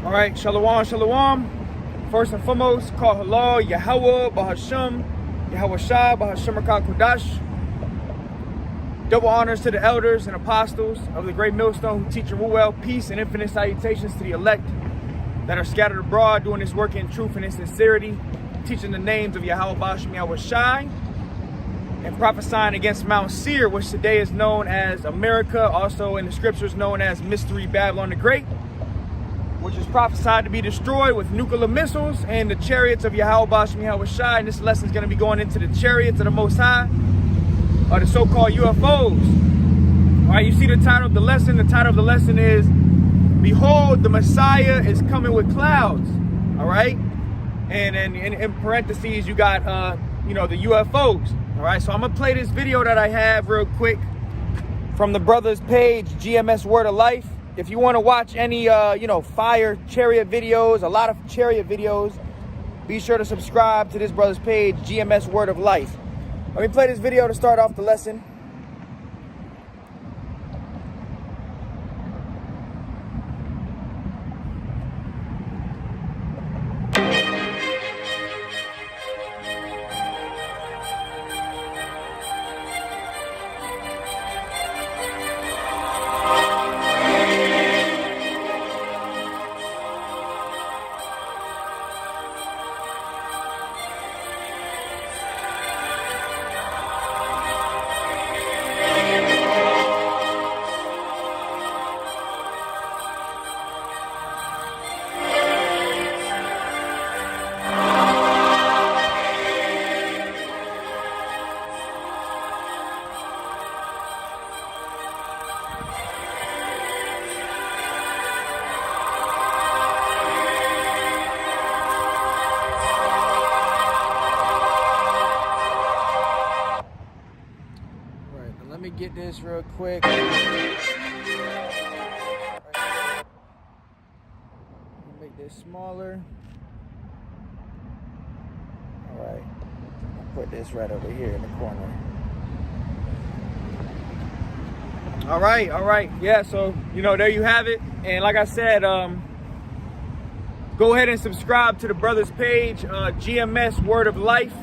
All right, shalom, shalom. First and foremost, call halal, Yahweh, Bahasham, Yahweh Shah, Bahasham Rakah Kodash. Double honors to the elders and apostles of the great millstone who teach and rule well. Peace and infinite salutations to the elect that are scattered abroad, doing this work in truth and in sincerity, teaching the names of Yahweh Bahasham, Yahweh Shai, and prophesying against Mount Seir, which today is known as America, also in the scriptures known as Mystery Babylon the Great, which is prophesied to be destroyed with nuclear missiles and the chariots of Yahweh Bahasham Yahweh Shai. And this lesson is going to be going into the chariots of the Most High, or the so-called UFOs. All right, you see the title of the lesson. The title of the lesson is, Behold, the Messiah is coming with clouds. All right, and in parentheses, you got, the UFOs. All right, so I'm going to play this video that I have real quick from the brother's page, GMS Word of Life. If you want to watch any, fire chariot videos, a lot of chariot videos, be sure to subscribe to this brother's page, GMS Word of Life. Let me play this video to start off the lesson. Let me get this real quick. Make this smaller. All right, I'll put this right over here in the corner. All right. Yeah, so, there you have it. And like I said, go ahead and subscribe to the brother's page, GMS Word of Life.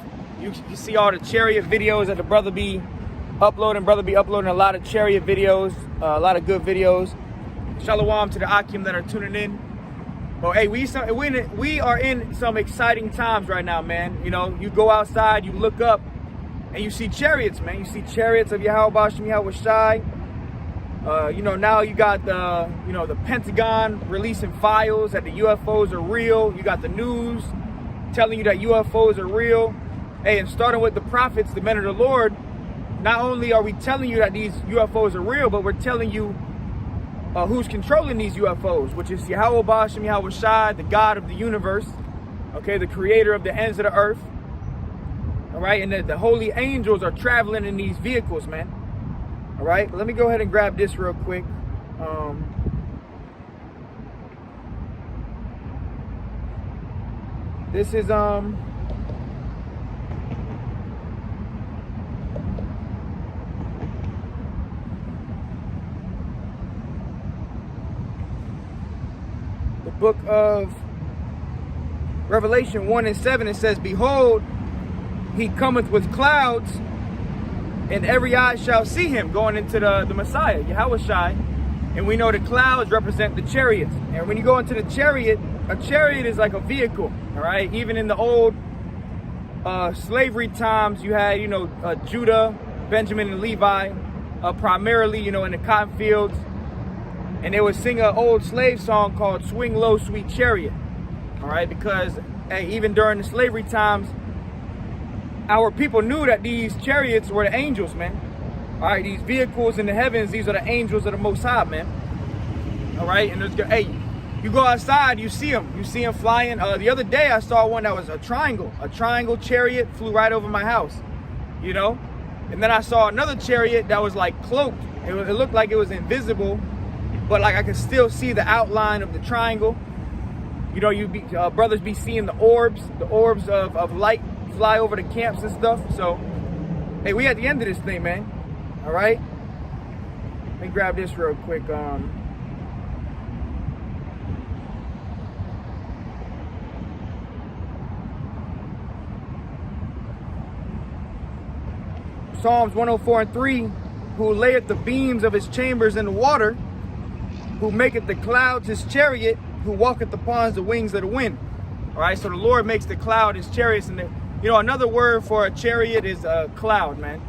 You can see all the chariot videos that the brother be uploading. Brother be uploading a lot of chariot videos, a lot of good videos. Shalom to the Akim that are tuning in. But hey, we are in some exciting times right now, man. You go outside, you look up, and you see chariots, man. You see chariots of Yahweh Bahasham Yahweh Shai. Now you got the Pentagon releasing files that the UFOs are real. You got the news telling you that UFOs are real. Hey, and starting with the prophets, the men of the Lord, not only are we telling you that these UFOs are real, but we're telling you who's controlling these UFOs, which is Yahweh Bahasham Yahweh Shai, the God of the universe, okay, the creator of the ends of the earth. All right, and the holy angels are traveling in these vehicles, man. All right, let me go ahead and grab this real quick. This is the book of Revelation 1:7. It says, Behold, he cometh with clouds, and every eye shall see him, going into the Messiah, Yahweh Shai. And we know the clouds represent the chariots. And when you go into the chariot, a chariot is like a vehicle, all right? Even in the old slavery times, you had, Judah, Benjamin, and Levi, primarily, in the cotton fields. And they would sing an old slave song called Swing Low, Sweet Chariot, all right? Because even during the slavery times, our people knew that these chariots were the angels, man. All right, these vehicles in the heavens, these are the angels of the Most High, man. All right, and hey, you go outside, you see them flying. The other day, I saw one that was a triangle chariot, flew right over my house, And then I saw another chariot that was like cloaked. It looked like it was invisible, but like I could still see the outline of the triangle. Brothers be seeing the orbs of light fly over the camps and stuff. So, hey, we at the end of this thing, man. All right. Let me grab this real quick. Psalms 104:3, who layeth the beams of his chambers in the water, who maketh the clouds his chariot, who walketh upon the wings of the wind. All right, so the Lord makes the cloud his chariots. And another word for a chariot is a cloud, man.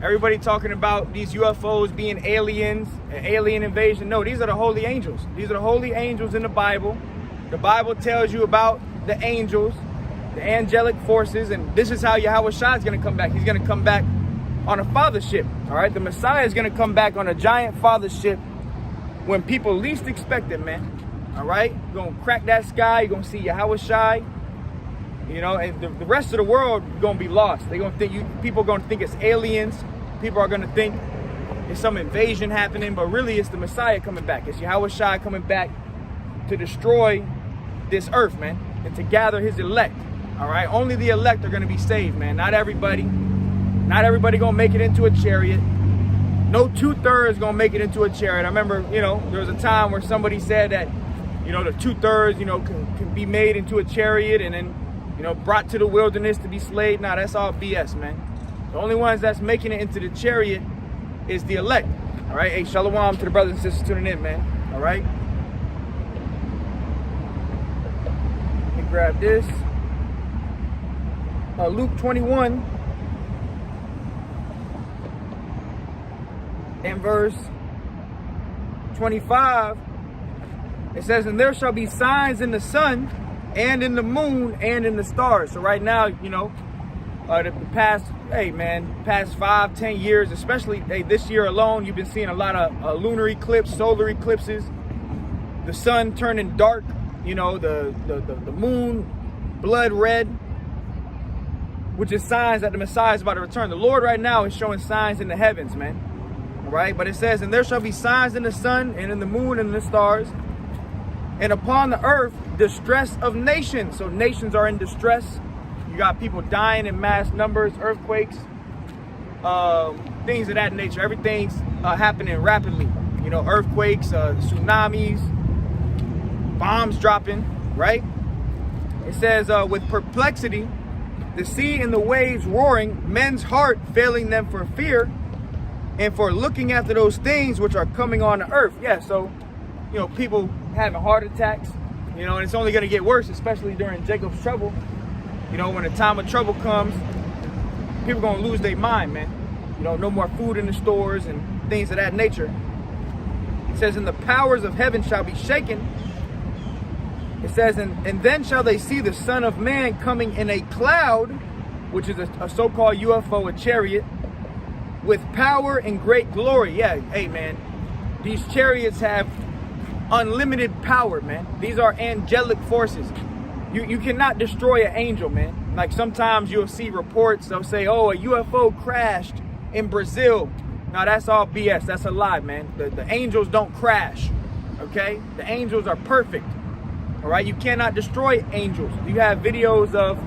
Everybody talking about these UFOs being aliens, an alien invasion. No, these are the holy angels. These are the holy angels in the Bible. The Bible tells you about the angels, the angelic forces, and this is how Yahweh Shai is going to come back. He's going to come back on a father ship. All right, the Messiah is going to come back on a giant father ship when people least expect it, man. All right, you're going to crack that sky. You're going to see Yahweh Shai. And the rest of the world is going to be lost. They're going to think people are going to think it's aliens. People are going to think it's some invasion happening, but really it's the Messiah coming back. It's Yahweh Shai coming back to destroy this earth, man, and to gather his elect. All right, only the elect are going to be saved, man. Not everybody. Not everybody going to make it into a chariot. No 2/3 going to make it into a chariot. I remember, there was a time where somebody said that, the 2/3, can be made into a chariot and then, brought to the wilderness to be slaved. Nah, that's all BS, man. The only ones that's making it into the chariot is the elect. All right, hey, shalom to the brothers and sisters tuning in, man. All right. Let me grab this. Luke 21 and verse 25. It says, and there shall be signs in the sun and in the moon and in the stars. So right now, the past 5-10 years, especially this year alone, you've been seeing a lot of lunar eclipse, solar eclipses, the sun turning dark, the moon blood red, which is signs that the Messiah is about to return. The Lord right now is showing signs in the heavens, man. All right, but it says, and there shall be signs in the sun and in the moon and in the stars, and upon the earth distress of nations. So nations are in distress. You got people dying in mass numbers, earthquakes, things of that nature. Everything's happening rapidly. Earthquakes, tsunamis, bombs dropping, right? It says, with perplexity, the sea and the waves roaring, men's heart failing them for fear, and for looking after those things which are coming on the earth. Yeah, so, people having heart attacks, and it's only going to get worse, especially during Jacob's trouble. When the time of trouble comes, people going to lose their mind, man. No more food in the stores and things of that nature. It says, and the powers of heaven shall be shaken. It says, and then shall they see the Son of Man coming in a cloud, which is a so-called UFO, a chariot, with power and great glory. Yeah, hey, man, these chariots have unlimited power, man. These are angelic forces. You cannot destroy an angel, man. Like sometimes you'll see reports, they'll say, oh, a UFO crashed in Brazil. Now that's all BS. That's a lie, man. The angels don't crash, okay? The angels are perfect, all right? You cannot destroy angels. You have videos of,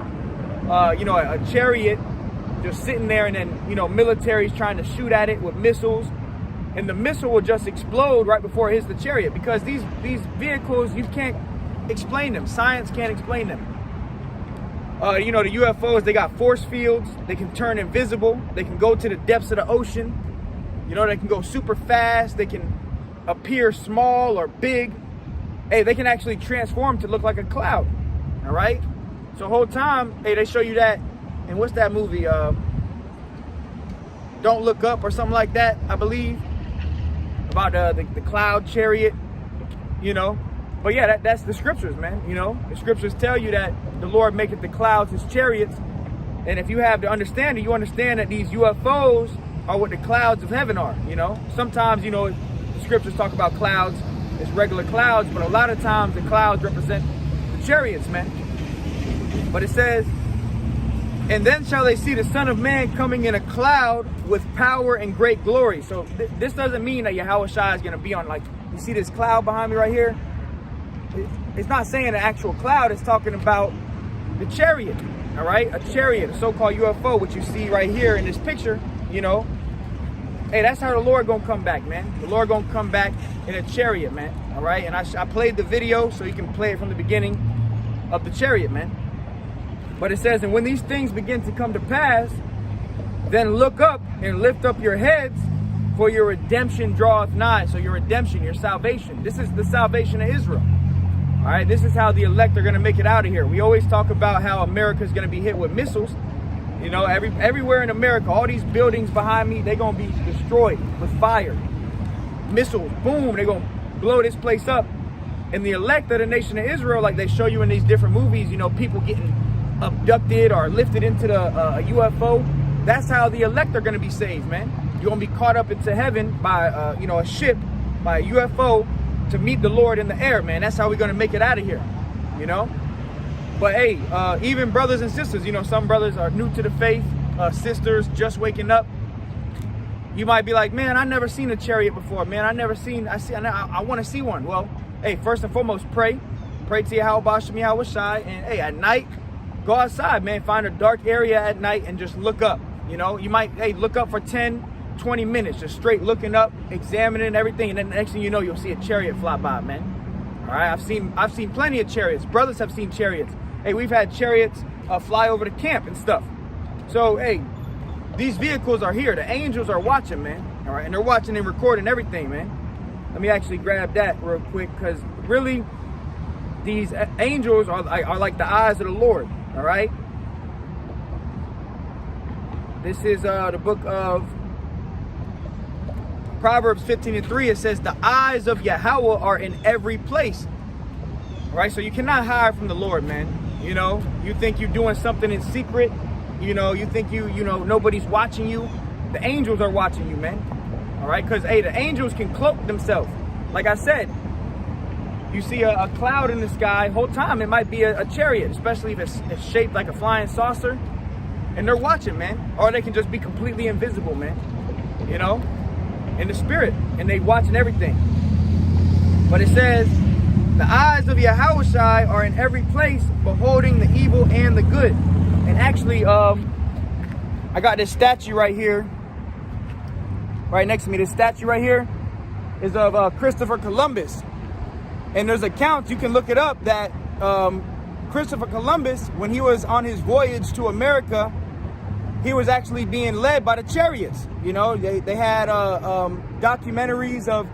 a chariot just sitting there, and then, military's trying to shoot at it with missiles, and the missile will just explode right before it hits the chariot, because these vehicles, you can't explain them. Science can't explain them. The UFOs, they got force fields. They can turn invisible. They can go to the depths of the ocean. They can go super fast. They can appear small or big. Hey, they can actually transform to look like a cloud. All right? So the whole time, hey, they show you that. And what's that movie? Don't Look Up or something like that, I believe. About the cloud chariot, But yeah, that's the scriptures, man. The scriptures tell you that the Lord maketh the clouds his chariots. And if you have the understanding, you understand that these UFOs are what the clouds of heaven are, Sometimes, the scriptures talk about clouds as regular clouds, but a lot of times the clouds represent the chariots, man. But it says, and then shall they see the Son of Man coming in a cloud with power and great glory. So this doesn't mean that Yahweh Shai is going to be on, like, you see this cloud behind me right here? It's not saying an actual cloud. It's talking about the chariot, all right? A chariot, a so-called UFO, which you see right here in this picture, Hey, that's how the Lord going to come back, man. The Lord going to come back in a chariot, man, all right? And I played the video so you can play it from the beginning of the chariot, man. But it says, and when these things begin to come to pass, Then look up and lift up your heads, for your redemption draweth nigh. So your redemption, your salvation. This is the salvation of Israel. All right, this is how the elect are going to make it out of here. We always talk about how America is going to be hit with missiles. You know, everywhere in America, all these buildings behind me, they're going to be destroyed with fire. Missiles, boom, they're going to blow this place up. And the elect of the nation of Israel, like they show you in these different movies, you know, people getting abducted or lifted into the UFO. That's how the elect are going to be saved, man. You're going to be caught up into heaven by, you know, a ship, by a UFO to meet the Lord in the air, man. That's how we're going to make it out of here, you know. But hey, even brothers and sisters, you know, some brothers are new to the faith, sisters just waking up. You might be like, man, I never seen a chariot before, man. I want to see one. Well, hey, first and foremost, pray to Yahweh Shem Yahweh Shai, and hey, at night, go outside, man. Find a dark area at night and just look up. You know, you might, hey, look up for 10, 20 minutes, just straight looking up, examining everything, and then the next thing you know, you'll see a chariot fly by, man. All right, I've seen plenty of chariots. Brothers have seen chariots. Hey, we've had chariots fly over the camp and stuff. So, hey, these vehicles are here. The angels are watching, man. All right, and they're watching and recording everything, man. Let me actually grab that real quick, because really, these angels are like the eyes of the Lord. All right. This is the book of Proverbs 15:3. It says, the eyes of Yahweh are in every place. All right, so you cannot hide from the Lord, man. You know, you think you're doing something in secret. You know, you think you know, nobody's watching you. The angels are watching you, man. All right, because, hey, the angels can cloak themselves. Like I said, you see a cloud in the sky, whole time it might be a chariot, especially if it's shaped like a flying saucer. And they're watching, man. Or they can just be completely invisible, man. You know, in the spirit. And they watching everything. But it says, the eyes of Yahushai are in every place, beholding the evil and the good. And actually, I got this statue right here. Right next to me. This statue right here is of Christopher Columbus. And there's accounts, you can look it up, that Christopher Columbus, when he was on his voyage to America, he was actually being led by the chariots. You know, they had documentaries of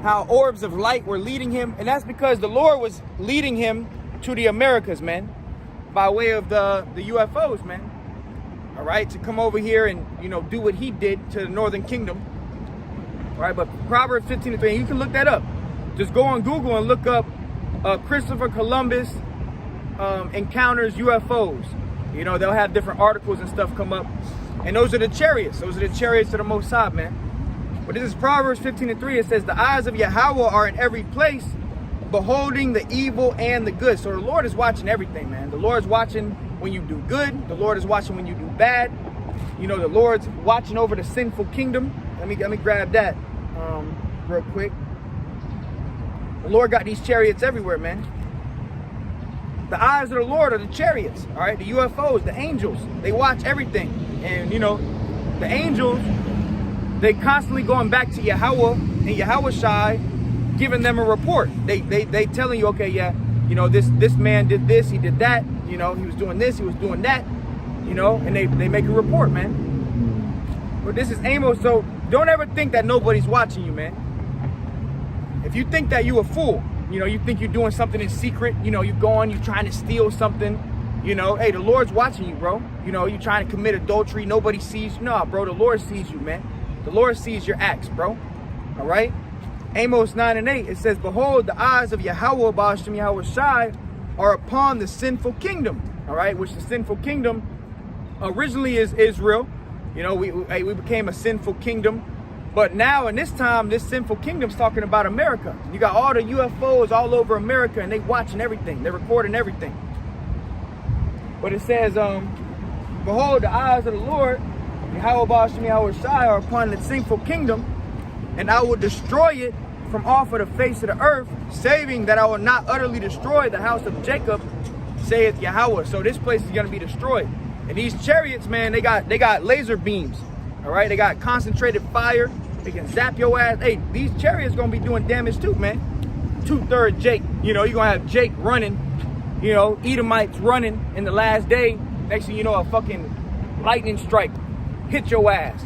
how orbs of light were leading him. And that's because the Lord was leading him to the Americas, man, by way of the UFOs, man. All right, to come over here and, you know, do what he did to the Northern Kingdom. All right, but Proverbs 15:3, you can look that up. Just go on Google and look up Christopher Columbus encounters UFOs. You know, they'll have different articles and stuff come up. And those are the chariots. Those are the chariots of the Most High, man. But this is Proverbs 15:3. It says, the eyes of Yahweh are in every place, beholding the evil and the good. So the Lord is watching everything, man. The Lord is watching when you do good. The Lord is watching when you do bad. You know, the Lord's watching over the sinful kingdom. Let me grab that real quick. The Lord got these chariots everywhere, man. The eyes of the Lord are the chariots, all right? The UFOs, the angels, they watch everything. And, you know, the angels, they constantly going back to Yahweh and Yahweh Shai, giving them a report. They telling you, okay, yeah, you know, this man did this, he did that, you know, he was doing this, he was doing that, you know, and they make a report, man. But this is Amos, so don't ever think that nobody's watching you, man. If you think that, you a fool. You know, you think you're doing something in secret. You know, you're trying to steal something. You know, hey, the Lord's watching you, bro. You know, you're trying to commit adultery. Nobody sees you. No, bro, the Lord sees you, man. The Lord sees your acts, bro. All right? Amos 9:8, it says, behold, the eyes of Yahweh, Ba'ashem Yahweh Shai, are upon the sinful kingdom. All right? Which the sinful kingdom originally is Israel. You know, we became a sinful kingdom. But now, in this time, this sinful kingdom's talking about America. You got all the UFOs all over America, and they watching everything. They're recording everything. But it says, behold, the eyes of the Lord, Yahweh Ba'ashem Yahweh Shai, are upon the sinful kingdom, and I will destroy it from off of the face of the earth, saving that I will not utterly destroy the house of Jacob, saith Yahweh. So this place is going to be destroyed. And these chariots, man, they got laser beams. All right, they got concentrated fire. They can zap your ass. Hey, these chariots gonna be doing damage too, man. 2/3 Jake. You know, you're gonna have Jake running. You know, Edomites running in the last day. Next thing you know, a fucking lightning strike hit your ass.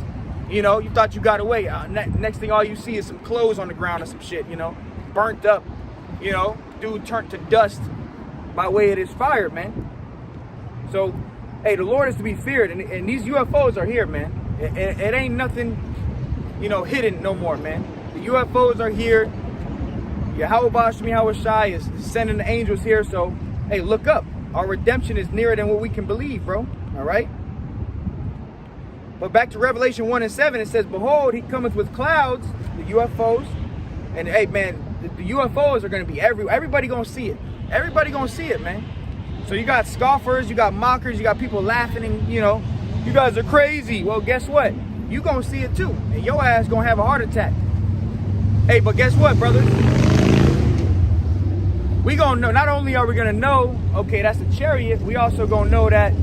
You know, you thought you got away. Next thing all you see is some clothes on the ground or some shit, you know, burnt up. You know, dude turned to dust by way of this fire, man. So, hey, the Lord is to be feared, and these UFOs are here, man. It ain't nothing, you know, hidden no more, man. The UFOs are here. Yahweh Shai is sending the angels here, so, hey, look up. Our redemption is nearer than what we can believe, bro. All right? But back to Revelation 1 and 7, it says, behold, he cometh with clouds, the UFOs. And, hey, man, the UFOs are going to be everywhere. Everybody going to see it. Everybody going to see it, man. So you got scoffers, you got mockers, you got people laughing and, you know, you guys are crazy. Well, guess what? You going to see it too. And your ass going to have a heart attack. Hey, but guess what, brother? We going to know, not only are we going to know, okay, that's a chariot, we also going to know that,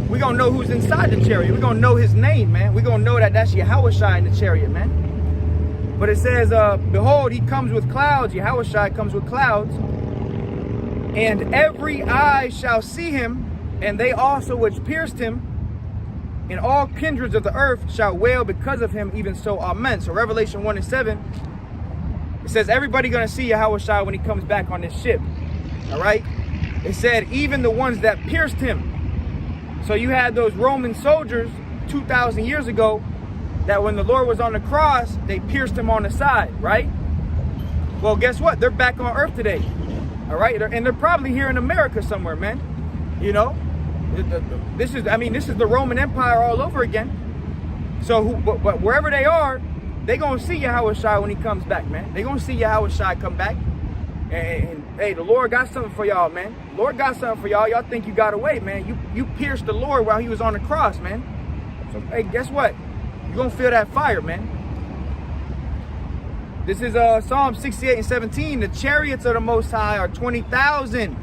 we going to know who's inside the chariot. We're going to know his name, man. We're going to know that that's Yahweh Shai in the chariot, man. But it says, behold, he comes with clouds. Yahweh Shai comes with clouds. And every eye shall see him, and they also which pierced him, and all kindreds of the earth shall wail because of him, even so, amen. So Revelation 1 and 7, it says everybody gonna see Yahweh Shai when he comes back on this ship. All right? It said even the ones that pierced him. So you had those Roman soldiers 2,000 years ago that when the Lord was on the cross, they pierced him on the side, right? Well, guess what? They're back on earth today. All right, and they're probably here in America somewhere, man. You know, this is the Roman Empire all over again. So, but wherever they are, they gonna see Yahweh Shai when he comes back, man. They gonna see Yahweh Shai come back. And hey, the Lord got something for y'all, man. Lord got something for y'all. Y'all think you got away, man. You pierced the Lord while he was on the cross, man. So, hey, guess what? You're gonna feel that fire, man. This is Psalm 68 and 17. The chariots of the Most High are 20,000.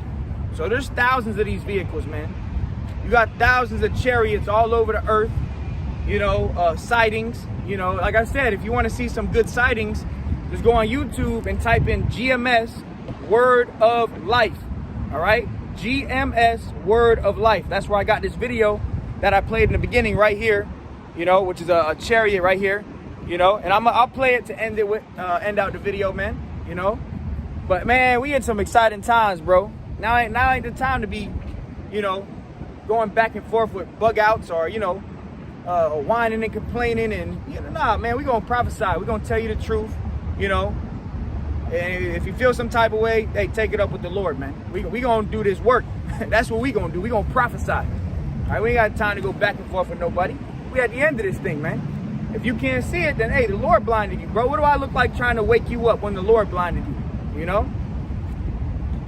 So there's thousands of these vehicles, man. You got thousands of chariots all over the earth. You know, sightings. You know, like I said, if you want to see some good sightings, just go on YouTube and type in GMS Word of Life. All right? GMS Word of Life. That's where I got this video that I played in the beginning right here. You know, which is a chariot right here. You know, and I'll play it to end out the video, man. You know, but man, we had some exciting times, bro. Now ain't the time to be, you know, going back and forth with bug outs or, you know, whining and complaining and, you know, nah, man, we gonna prophesy. We gonna tell you the truth, you know. And if you feel some type of way, hey, take it up with the Lord, man. We gonna do this work. That's what we gonna do. We gonna prophesy. All right, we ain't got time to go back and forth with nobody. We at the end of this thing, man. If you can't see it, then, hey, the Lord blinded you, bro. What do I look like trying to wake you up when the Lord blinded you, you know?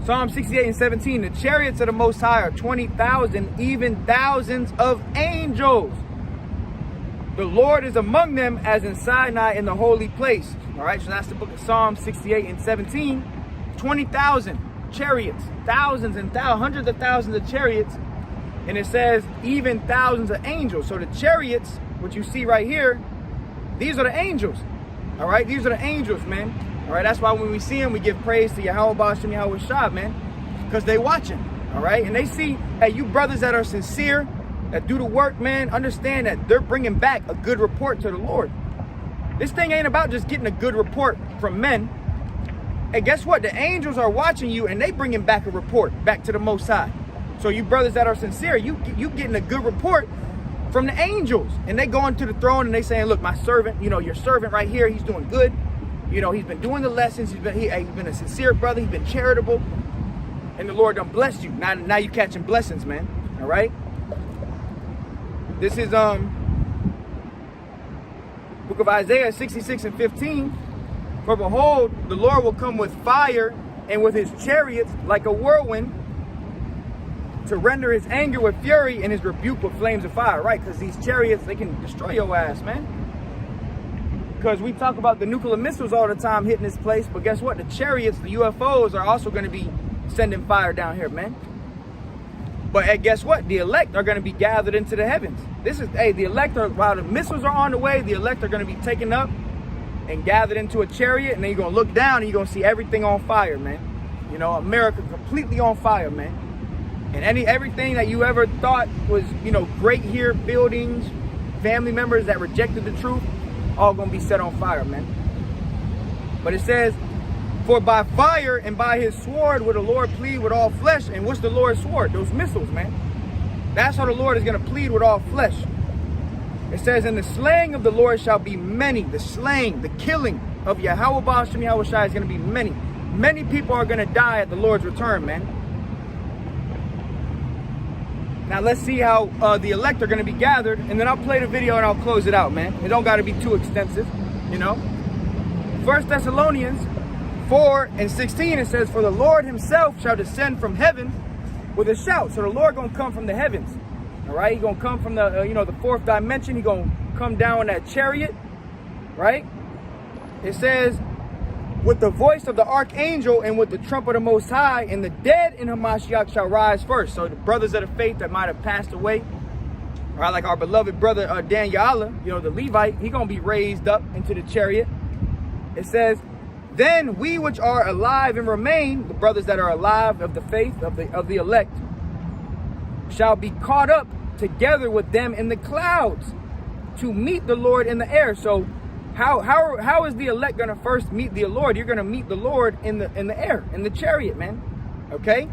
Psalm 68 and 17, the chariots of the Most High are 20,000, even thousands of angels. The Lord is among them as in Sinai in the holy place. All right, so that's the book of Psalm 68 and 17. 20,000 chariots, thousands and hundreds of thousands of chariots. And it says even thousands of angels. So the chariots, what you see right here, these are the angels. All right, these are the angels, man. All right, that's why when we see them, we give praise to Yahweh Bashem Yahweh Shai, man, because they watching. All right, and they see, hey, you brothers that are sincere, that do the work, man, understand that they're bringing back a good report to the Lord. This thing ain't about just getting a good report from men. Hey, guess what? The angels are watching you, and they bringing back a report back to the Most High. So you brothers that are sincere, you getting a good report from the angels, and they going to the throne and they saying, look, my servant, you know, your servant right here, he's doing good. You know, he's been doing the lessons. He's been a sincere brother. He's been charitable, and the Lord done blessed you. Now you catching blessings, man. All right. This is book of Isaiah 66 and 15. For behold, the Lord will come with fire and with his chariots like a whirlwind, to render his anger with fury and his rebuke with flames of fire, right? Because these chariots, they can destroy your ass, man. Because we talk about the nuclear missiles all the time hitting this place, but guess what? The chariots, the UFOs, are also going to be sending fire down here, man. But hey, guess what? The elect are going to be gathered into the heavens. This is, hey, the elect are, while the missiles are on the way, the elect are going to be taken up and gathered into a chariot, and then you're going to look down and you're going to see everything on fire, man. You know, America completely on fire, man. And everything that you ever thought was, you know, great here, buildings, family members that rejected the truth, all gonna be set on fire, man. But it says, for by fire and by his sword will the Lord plead with all flesh. And what's the Lord's sword? Those missiles, man. That's how the Lord is gonna plead with all flesh. It says, and the slaying of the Lord shall be many. The slaying, the killing of Yahweh Ba'ashem Yahweh Shai is gonna be many. Many people are gonna die at the Lord's return, man. Now let's see how the elect are going to be gathered, and then I'll play the video and I'll close it out, man. It don't got to be too extensive, you know. 1 Thessalonians 4:16, it says, for the Lord himself shall descend from heaven with a shout. So the Lord going to come from the heavens, all right? He's going to come from the, you know, the fourth dimension. He's going to come down in that chariot, right? It says, with the voice of the archangel and with the trump of the Most High, and the dead in Hamashiach shall rise first. So the brothers of the faith that might have passed away, right, like our beloved brother Dan Ya'ala, you know, the Levite, he gonna be raised up into the chariot. It says, then we which are alive and remain, the brothers that are alive of the faith of the elect, shall be caught up together with them in the clouds to meet the Lord in the air. So how is the elect gonna first meet the Lord? You're gonna meet the Lord in the air, in the chariot, man. Okay?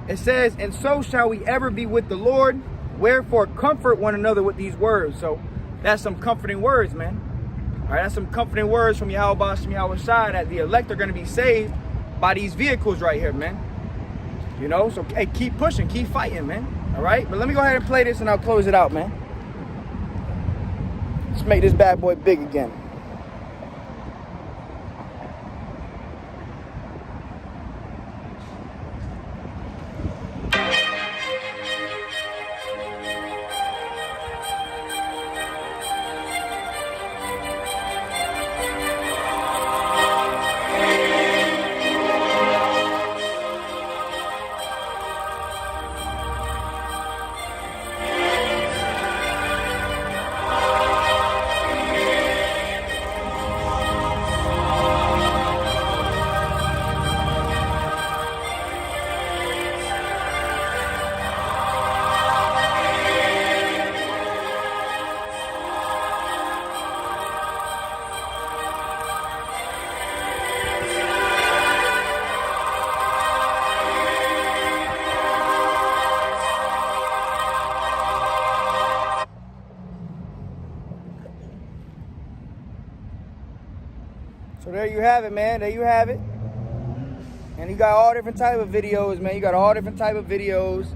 It says, and so shall we ever be with the Lord. Wherefore comfort one another with these words. So that's some comforting words, man. All right, that's some comforting words from Yahweh Ba'ashem Yahweh Shai, that the elect are gonna be saved by these vehicles right here, man. You know, so hey, keep pushing, keep fighting, man. All right, but let me go ahead and play this and I'll close it out, man. Let's make this bad boy big again. So there you have it, man. There you have it. And you got all different type of videos, man. You got all different type of videos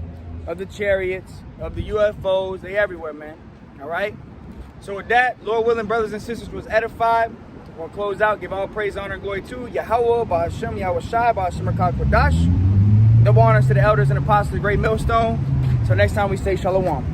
of the chariots, of the UFOs. They everywhere, man. All right? So with that, Lord willing, brothers and sisters, was edified. We're going to close out. Give all praise, honor, and glory to Yahweh, Ba'ashem, Yahweh Shai, Ba'ashem, Kodash. Double honors to the elders and apostles of the great millstone. Until next time, we say shalom.